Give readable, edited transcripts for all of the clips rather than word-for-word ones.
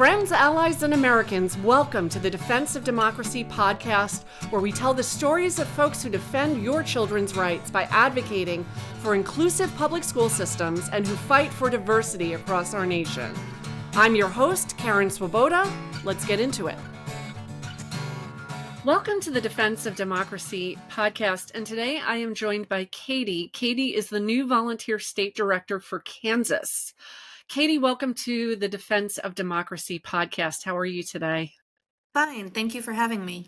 Friends, allies, and Americans, welcome to the Defense of Democracy podcast, where we tell the stories of folks who defend your children's rights by advocating for inclusive public school systems and who fight for diversity across our nation. I'm your host, Karen Swoboda. Let's get into it. Welcome to the Defense of Democracy podcast, and today I am joined by Katie. Katie is the new volunteer state director for Kansas. Katie, welcome to the Defense of Democracy podcast. How are you today? Fine. Thank you for having me.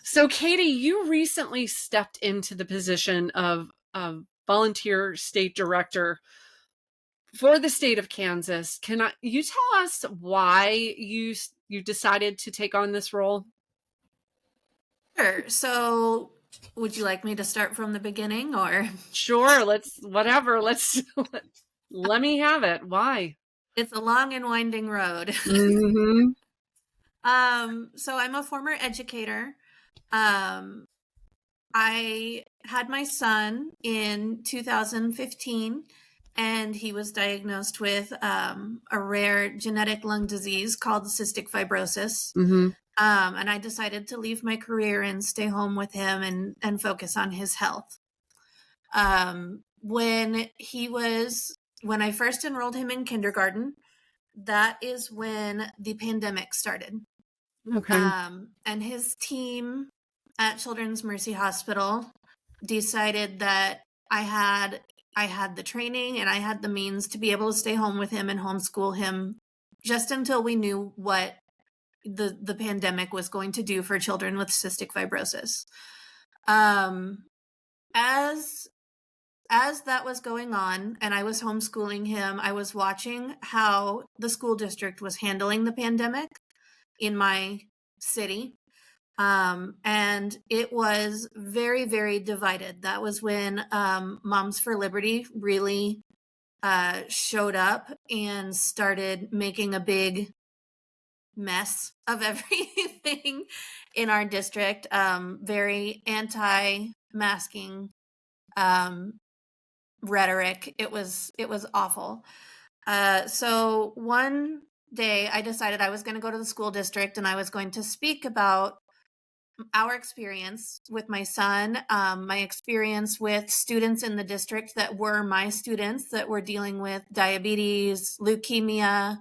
So, Katie, you recently stepped into the position of volunteer state director for the state of Kansas. Can you tell us why you decided to take on this role? Sure. So, would you like me to start from the beginning or? Sure. Let me have it. Why? It's a long and winding road. Mm-hmm. So I'm a former educator. I had my son in 2015, and he was diagnosed with a rare genetic lung disease called cystic fibrosis. Mm-hmm. And I decided to leave my career and stay home with him and focus on his health. When I first enrolled him in kindergarten, that is when the pandemic started. Okay. And his team at Children's Mercy Hospital decided that I had the training and I had the means to be able to stay home with him and homeschool him just until we knew what the pandemic was going to do for children with cystic fibrosis. As that was going on and I was homeschooling him, I was watching how the school district was handling the pandemic in my city. And it was very, very divided. That was when Moms for Liberty really showed up and started making a big mess of everything in our district. Very anti-masking rhetoric. It was awful. So one day I decided I was going to go to the school district and I was going to speak about our experience with my son, my experience with students in the district that were my students that were dealing with diabetes, leukemia,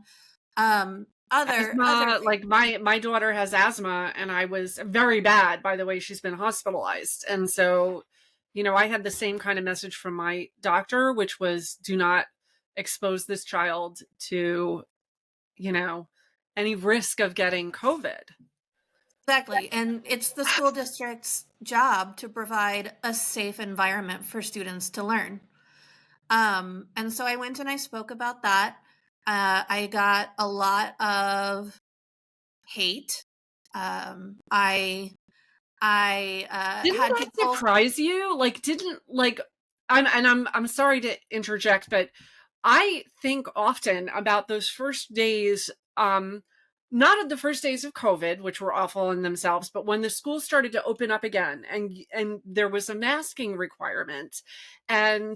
asthma, like my daughter has asthma, and I was very bad, by the way. She's been hospitalized. And so, I had the same kind of message from my doctor, which was do not expose this child to, any risk of getting COVID. Exactly. And it's the school district's job to provide a safe environment for students to learn. And so I went and I spoke about that. I got a lot of hate. Didn't that surprise you? I'm sorry to interject, but I think often about those first days, not at the first days of COVID, which were awful in themselves, but when the schools started to open up again and there was a masking requirement, and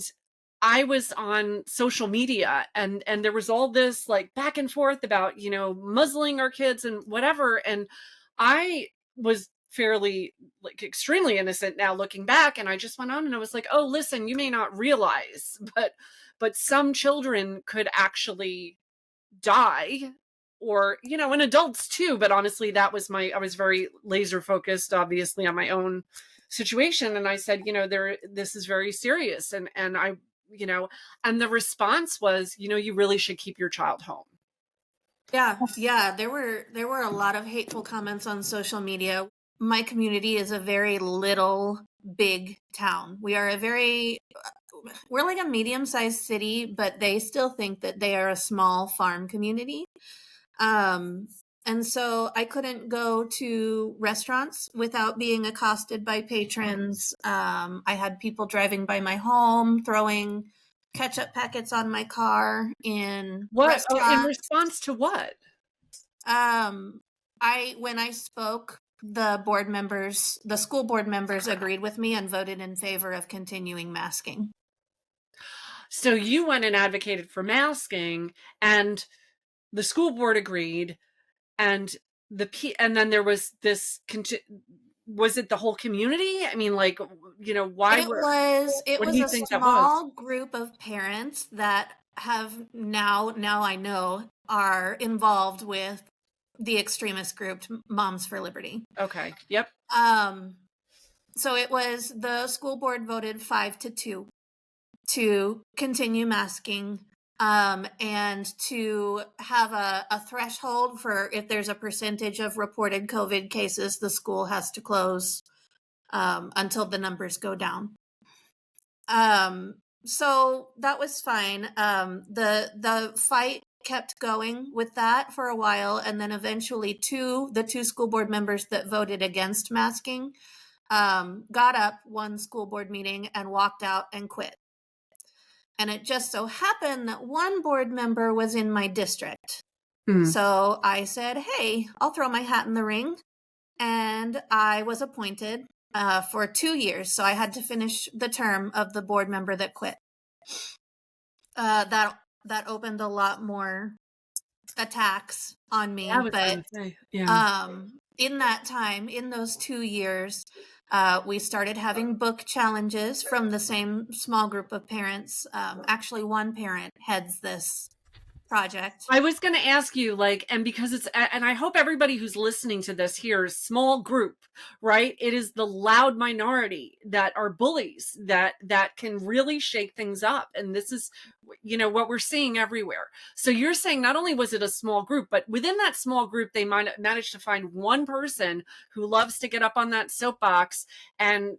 I was on social media and there was all this like back and forth about, muzzling our kids and whatever. And I was fairly extremely innocent now looking back. And I just went on and I was like, oh, listen, you may not realize, but some children could actually die, or, and adults too. But honestly, I was very laser focused, obviously, on my own situation. And I said, this is very serious. And I, and the response was, you really should keep your child home. Yeah. There were a lot of hateful comments on social media. My community is a very little, big town. We're like a medium-sized city, but they still think that they are a small farm community. And so I couldn't go to restaurants without being accosted by patrons. I had people driving by my home, throwing ketchup packets on my car in restaurants. In response to what? When I spoke, the school board members agreed with me and voted in favor of continuing masking. So you went and advocated for masking, and the school board agreed, and and then there was this was it the whole community? I mean, like, why It were was it what do was you a think that was? small group of parents that have now I know are involved with the extremist group Moms for Liberty. Okay. Yep. Um so it was the school board voted 5-2 to continue masking, and to have a threshold for if there's a percentage of reported COVID cases, the school has to close until the numbers go down. Um, so that was fine. The fight kept going with that for a while, and then eventually the two school board members that voted against masking got up one school board meeting and walked out and quit. And it just so happened that one board member was in my district. Hmm. So I said, hey, I'll throw my hat in the ring. And I was appointed for 2 years. So I had to finish the term of the board member that quit. That opened a lot more attacks on I me. was But gonna say, yeah. in that time, in those 2 years, we started having book challenges from the same small group of parents. Actually, one parent heads this project. I was going to ask you, like, and because and I hope everybody who's listening to this hears small group, right? It is the loud minority that are bullies that can really shake things up. And this is, what we're seeing everywhere. So you're saying not only was it a small group, but within that small group, they might manage to find one person who loves to get up on that soapbox and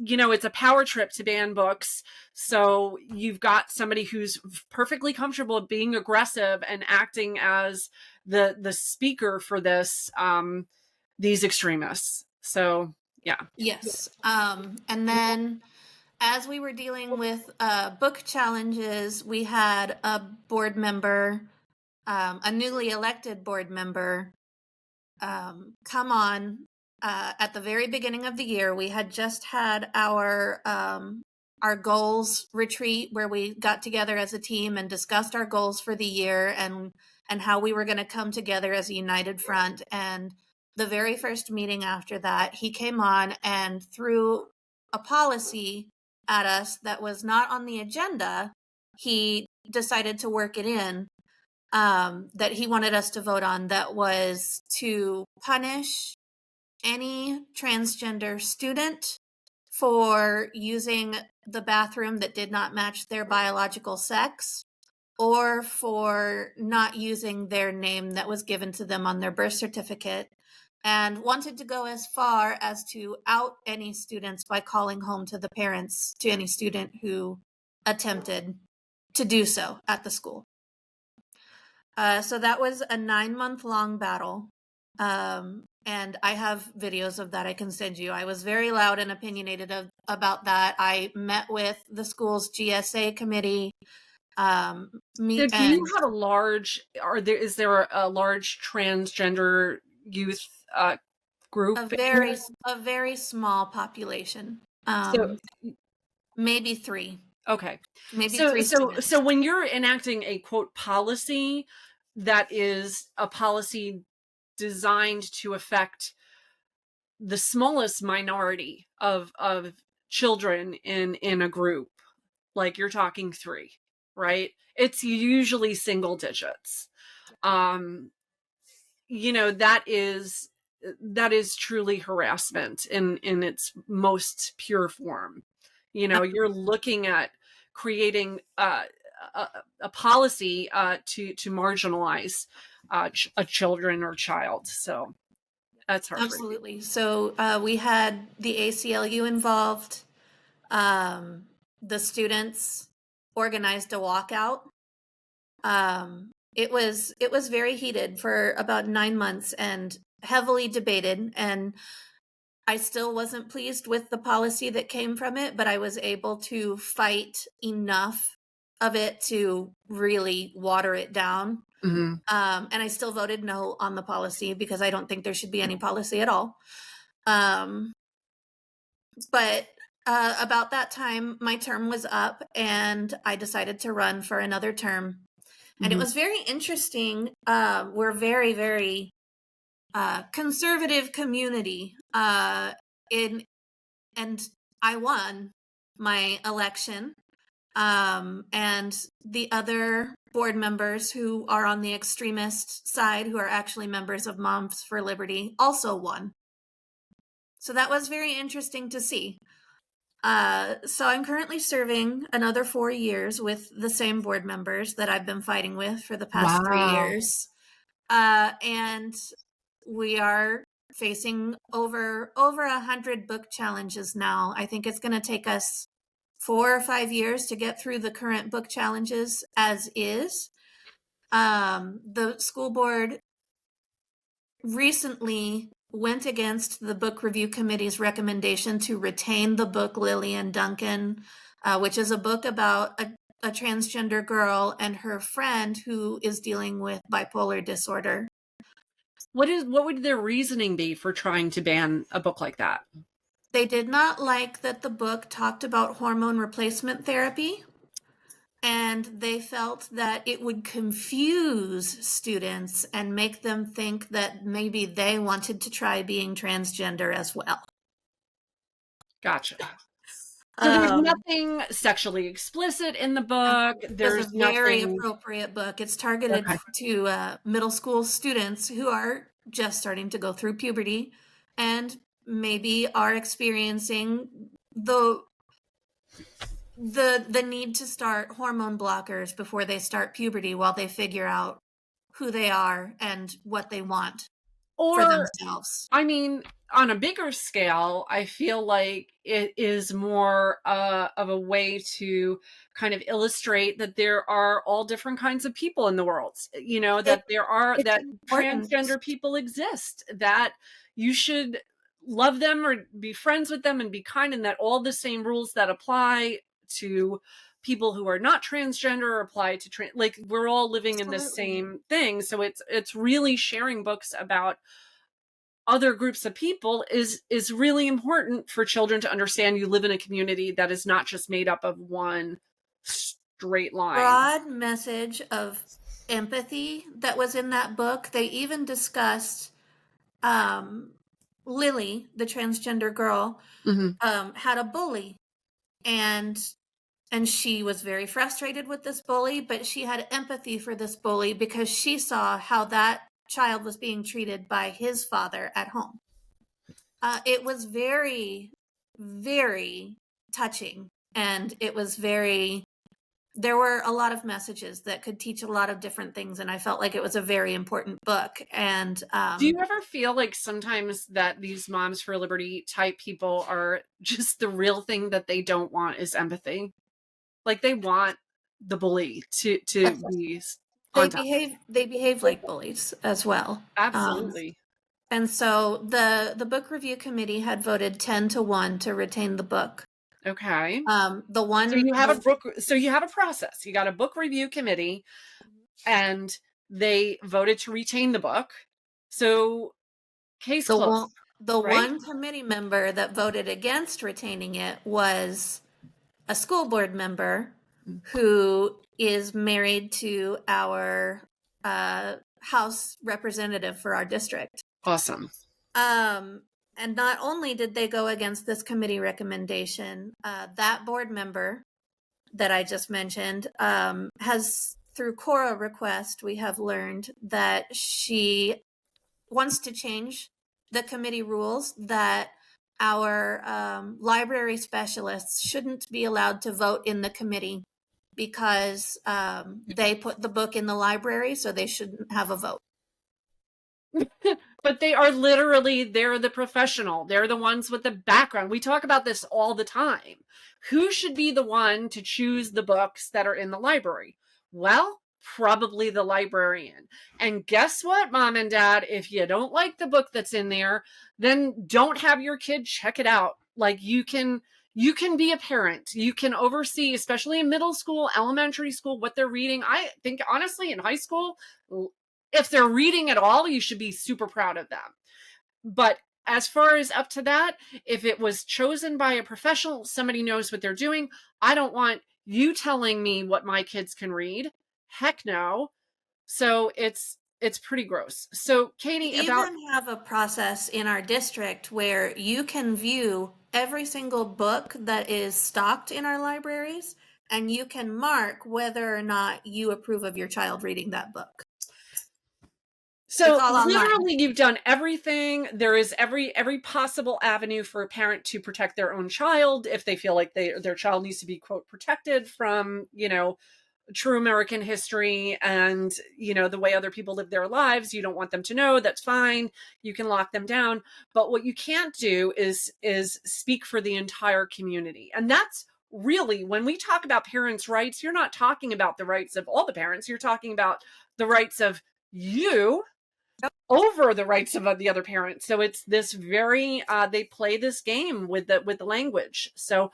it's a power trip to ban books. So you've got somebody who's perfectly comfortable being aggressive and acting as the speaker for these extremists. So yeah. Yes. And then as we were dealing with book challenges, we had a board member, a newly elected board member, come on at the very beginning of the year. We had just had our goals retreat where we got together as a team and discussed our goals for the year and how we were going to come together as a united front. And the very first meeting after that, he came on and threw a policy at us that was not on the agenda. He decided to work it in, that he wanted us to vote on, that was to punish any transgender student for using the bathroom that did not match their biological sex, or for not using their name that was given to them on their birth certificate, and wanted to go as far as to out any students by calling home to the parents to any student who attempted to do so at the school. So that was a 9-month long battle. And I have videos of that I can send you. I was very loud and opinionated about that. I met with the school's GSA committee. So do you have is there a large transgender youth group? A very small population. So Maybe three. okay. Maybe So three so students. so when you're enacting a quote policy that is a policy designed to affect the smallest minority of children in a group, like you're talking three, right? It's usually single digits. Um, that is truly harassment in its most pure form. You're looking at creating a policy to marginalize a children or child. So that's heartbreaking. Absolutely. So we had the ACLU involved. The students organized a walkout. It was very heated for about 9 months and heavily debated. And I still wasn't pleased with the policy that came from it, but I was able to fight enough of it to really water it down. Mm-hmm. And I still voted no on the policy because I don't think there should be any policy at all. But about that time, my term was up and I decided to run for another term. And it Mhm. was very interesting. We're very, very conservative community. In and I won my election. And the other board members who are on the extremist side, who are actually members of Moms for Liberty, also won. So that was very interesting to see. So I'm currently serving another 4 years with the same board members that I've been fighting with for the past 3 years. And we are facing over 100 book challenges now. I think it's going to take us 4 or 5 years to get through the current book challenges as is. The school board recently went against the book review committee's recommendation to retain the book Lily and Duncan, which is a book about a transgender girl and her friend who is dealing with bipolar disorder. What would their reasoning be for trying to ban a book like that? They did not like that the book talked about hormone replacement therapy, and they felt that it would confuse students and make them think that maybe they wanted to try being transgender as well. Gotcha. So there's Um, nothing sexually explicit in the book. it was a There's very nothing. appropriate book. It's targeted Okay. to middle school students who are just starting to go through puberty and maybe are experiencing the need to start hormone blockers before they start puberty while they figure out who they are and what they want for Or, themselves. I mean, on a bigger scale, I feel like it is more of a way to kind of illustrate that there are all different kinds of people in the world. You know, It, that there are, it's that important. transgender people exist, that you should love them or be friends with them and be kind, and that all the same rules that apply to people who are not transgender apply to like we're all living in the Absolutely. same thing. So it's really sharing books about other groups of people is really important for children to understand. You live in a community that is not just made up of one straight line. Broad message of empathy that was in that book. They even discussed Lily, the transgender girl, Mhm. had a bully, and she was very frustrated with this bully, but she had empathy for this bully because she saw how that child was being treated by his father at home. It was very, very touching, and it was very, there were a lot of messages that could teach a lot of different things, and I felt like it was a very important book. And Do you ever feel like sometimes that these Moms for Liberty type people are just the real thing that they don't want is empathy? Like they want the bully to be on top. they behave like bullies as well. Absolutely. And so the book review committee had voted 10-1 to retain the book. Okay. The So one you have a the book, so you have a process. You got a book review committee and they voted to retain the book. So case the closed, one the right? one committee member that voted against retaining it was a school board member who is married to our House representative for our district. Awesome. And not only did they go against this committee recommendation, that board member that I just mentioned has, through Cora request, we have learned that she wants to change the committee rules that our library specialists shouldn't be allowed to vote in the committee because they put the book in the library, so they shouldn't have a vote. But they are literally, they're the professional. They're the ones with the background. We talk about this all the time. Who should be the one to choose the books that are in the library? Well, probably the librarian. And guess what, mom and dad? If you don't like the book that's in there, then don't have your kid check it out. Like you can be a parent. You can oversee, especially in middle school, elementary school, what they're reading. I think honestly in high school, if they're reading at all, you should be super proud of them. But as far as up to that, if it was chosen by a professional, somebody knows what they're doing. I don't want you telling me what my kids can read. heck no. So it's pretty gross. So We Katie, about even have a process in our district where you can view every single book that is stocked in our libraries, and you can mark whether or not you approve of your child reading that book. It's so all online. literally you've done everything. There is every possible avenue for a parent to protect their own child if they feel like their child needs to be quote protected from, true American history and, the way other people live their lives. You don't want them to know, that's fine. You can lock them down. But what you can't do is speak for the entire community. And that's really, when we talk about parents' rights, you're not talking about the rights of all the parents. You're talking about the rights of you over the rights of the other parent. So it's this very they play this game with the language. So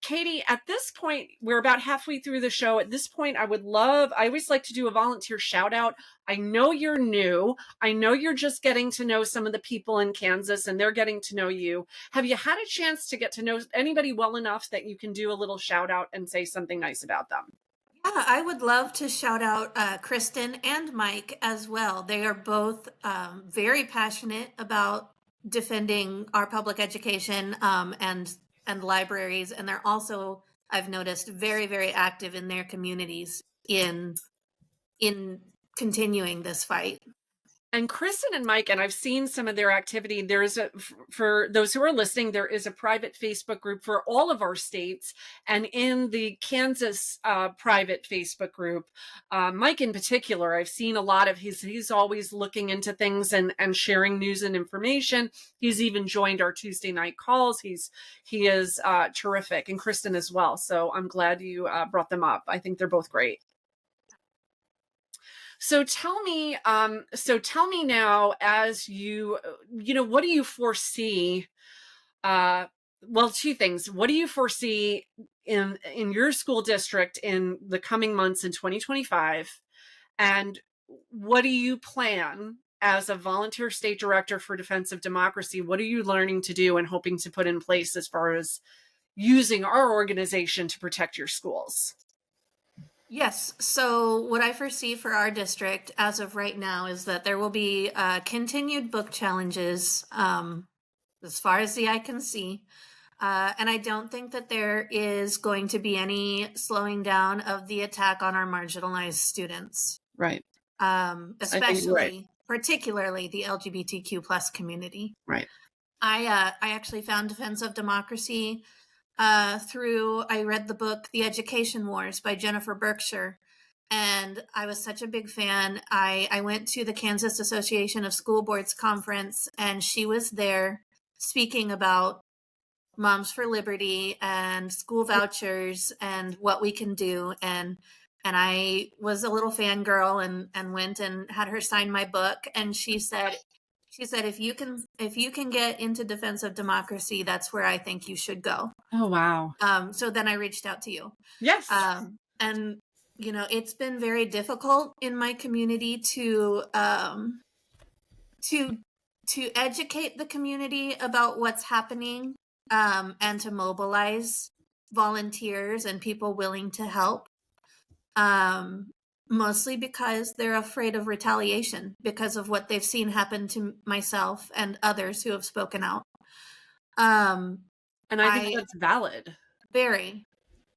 Katie, at this point, we're about halfway through the show. At this point, I always like to do a volunteer shout out. I know you're new. I know you're just getting to know some of the people in Kansas and they're getting to know you. Have you had a chance to get to know anybody well enough that you can do a little shout out and say something nice about them? Yeah, I would love to shout out Kristen and Mike as well. They are both very passionate about defending our public education and libraries, and they're also, I've noticed, very, very active in their communities in continuing this fight. And Kristen and Mike, and I've seen some of their activity. For those who are listening, there is a private Facebook group for all of our states. And in the Kansas private Facebook group, Mike in particular, I've seen a lot of he's always looking into things and sharing news and information. He's even joined our Tuesday night calls. He is terrific, and Kristen as well. So I'm glad you brought them up. I think they're both great. So tell me now, as what do you foresee? Well, two things. What do you foresee in your school district in the coming months in 2025? And what do you plan as a volunteer state director for Defense of Democracy? What are you learning to do and hoping to put in place as far as using our organization to protect your schools? Yes. So, what I foresee for our district as of right now is that there will be continued book challenges as far as the eye can see. And I don't think that there is going to be any slowing down of the attack on our marginalized students, Right. I think you're right. particularly the LGBTQ plus community. Right. I actually found Defense of Democracy I read the book The Education Wars by Jennifer Berkshire, and I was such a big fan. I went to the Kansas Association of School Boards conference, and she was there speaking about Moms for Liberty and school vouchers and what we can do. And I was a little fangirl and went and had her sign my book. And she said, if you can get into Defense of Democracy, that's where I think you should go. Oh, wow. So then I reached out to you. Yes. And it's been very difficult in my community to educate the community about what's happening, and to mobilize volunteers and people willing to help. Mostly because they're afraid of retaliation because of what they've seen happen to myself and others who have spoken out. And I think that's valid. Very.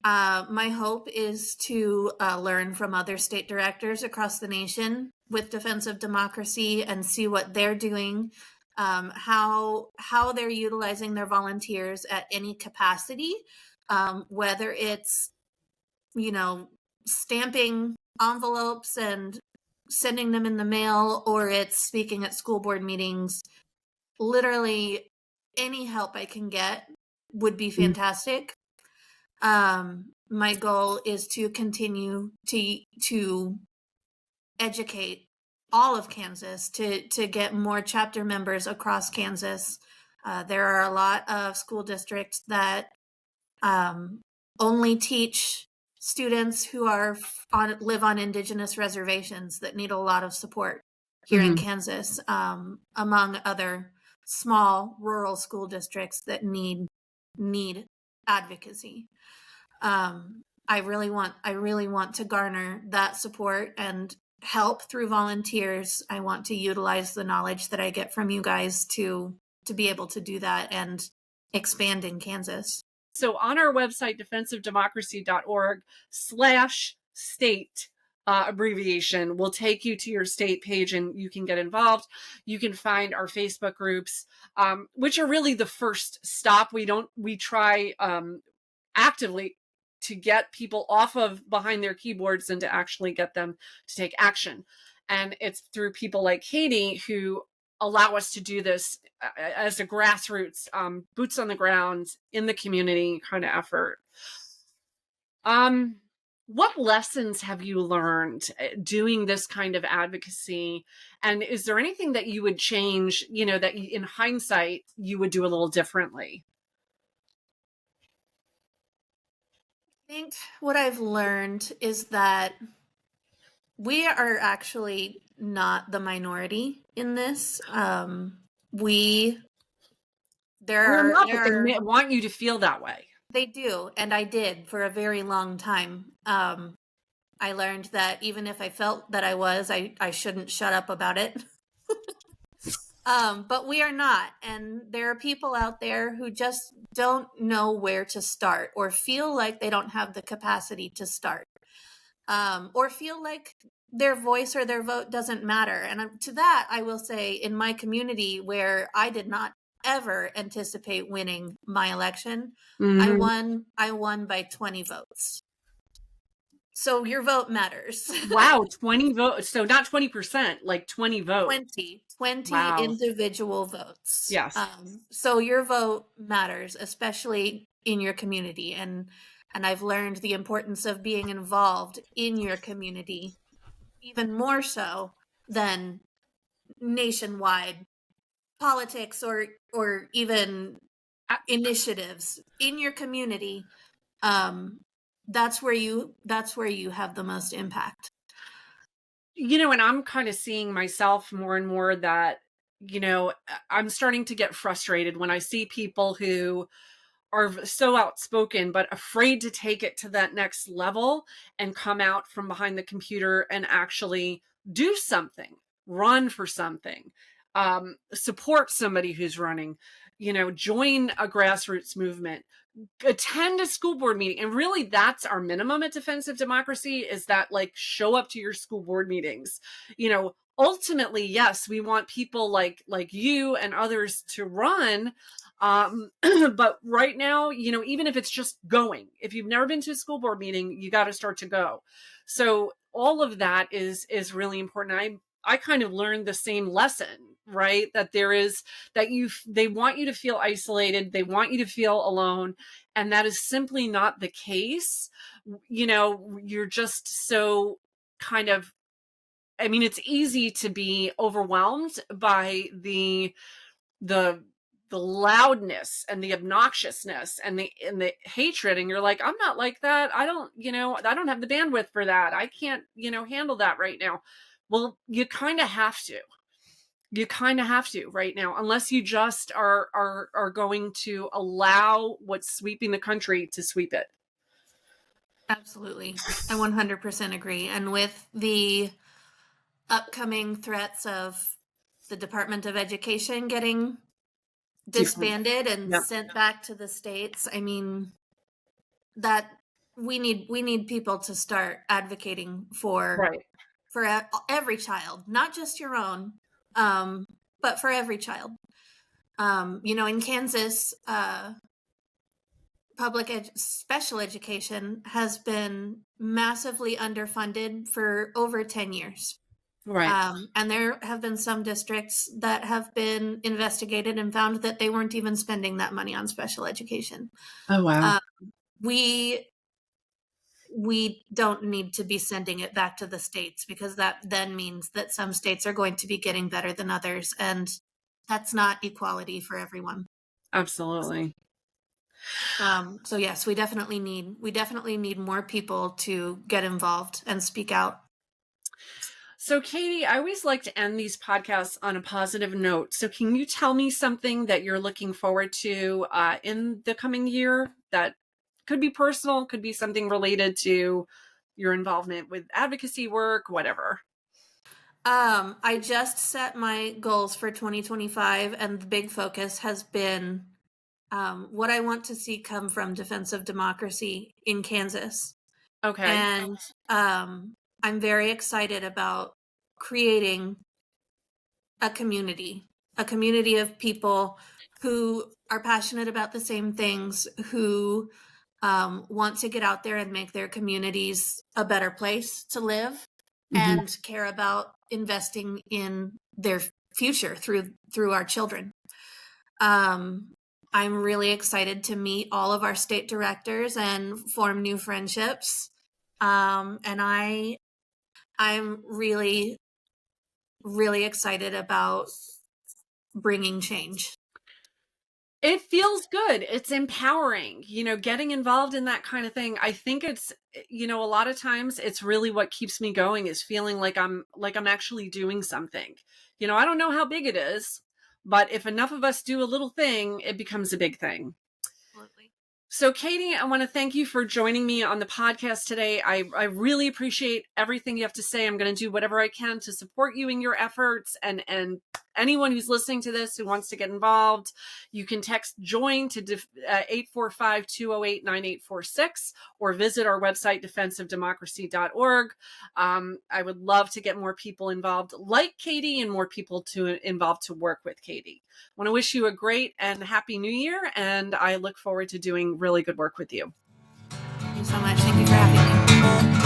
My hope is to learn from other state directors across the nation with Defense of Democracy and see what they're doing, how they're utilizing their volunteers at any capacity, whether it's, stamping envelopes and sending them in the mail, or it's speaking at school board meetings. Literally any help I can get would be fantastic. My goal is to continue to educate all of Kansas, to get more chapter members across Kansas. There are a lot of school districts that only teach students who live on indigenous reservations that need a lot of support here in Kansas, among other small rural school districts that need advocacy. I really want to garner that support and help through volunteers. I want to utilize the knowledge that I get from you guys to be able to do that and expand in Kansas. So on our website, defensivedemocracy.org/state abbreviation will take you to your state page and you can get involved. You can find our Facebook groups, which are really the first stop. We try actively to get people off of behind their keyboards and to actually get them to take action. And it's through people like Katie who allow us to do this as a grassroots, boots on the ground in the community kind of effort. What lessons have you learned doing this kind of advocacy? And is there anything that you would change, that in hindsight, you would do a little differently? I think what I've learned is that we are actually not the minority in this. We're not, but they want you to feel that way. They do, and I did for a very long time. I learned that even if I felt that I shouldn't shut up about it. But we are not, and there are people out there who just don't know where to start, or feel like they don't have the capacity to start, or feel like their voice or their vote doesn't matter. And to that, I will say, in my community, where I did not ever anticipate winning my election, Mm-hmm. I won by 20 votes. So your vote matters. Wow, 20 votes. So not 20%, like 20 votes. 20 Wow. individual votes. Yes. So your vote matters, especially in your community. And I've learned the importance of being involved in your community, even more so than nationwide politics or even initiatives in your community. That's where you have the most impact. And I'm kind of seeing myself more and more that, I'm starting to get frustrated when I see people who are so outspoken, but afraid to take it to that next level and come out from behind the computer and actually do something, run for something, support somebody who's running, join a grassroots movement, attend a school board meeting. And really that's our minimum at Defensive Democracy, is that, like, show up to your school board meetings. Ultimately, yes, we want people like you and others to run. But right now, even if it's just going, if you've never been to a school board meeting, you got to start to go. So all of that is really important. I kind of learned the same lesson, right? That they want you to feel isolated. They want you to feel alone. And that is simply not the case. You're just so kind of, it's easy to be overwhelmed by the loudness and the obnoxiousness and the hatred, and you're like, I'm not like that. I don't have the bandwidth for that. I can't handle that right now. Well, you kind of have to right now, unless you just are going to allow what's sweeping the country to sweep it. Absolutely. I 100% agree. And with the upcoming threats of the Department of Education getting disbanded and sent back to the states, that we need people to start advocating for every child, not just your own, but for every child. In Kansas, special education has been massively underfunded for over 10 years. Right. And there have been some districts that have been investigated and found that they weren't even spending that money on special education. Oh, wow. We don't need to be sending it back to the states, because that then means that some states are going to be getting better than others. And that's not equality for everyone. Absolutely. So yes, we definitely need more people to get involved and speak out. So, Katie, I always like to end these podcasts on a positive note. So can you tell me something that you're looking forward to in the coming year that Could be personal, could be something related to your involvement with advocacy work, whatever. I just set my goals for 2025, and the big focus has been what I want to see come from Defense of Democracy in Kansas. Okay. And I'm very excited about creating a community of people who are passionate about the same things, who want to get out there and make their communities a better place to live, and care about investing in their future through our children. I'm really excited to meet all of our state directors and form new friendships. And I'm really, really excited about bringing change. It feels good. It's empowering, getting involved in that kind of thing. I think it's, a lot of times it's really what keeps me going is feeling like I'm actually doing something. I don't know how big it is, but if enough of us do a little thing, it becomes a big thing. Absolutely. So, Katie, I want to thank you for joining me on the podcast today. I really appreciate everything you have to say. I'm going to do whatever I can to support you in your efforts. And anyone who's listening to this who wants to get involved, you can text JOIN to 845-208-9846 or visit our website, defenseofdemocracy.org. I would love to get more people involved like Katie and more people involved to work with Katie. I want to wish you a great and happy new year, and I look forward to doing really good work with you. Thank you so much. Thank you for having me.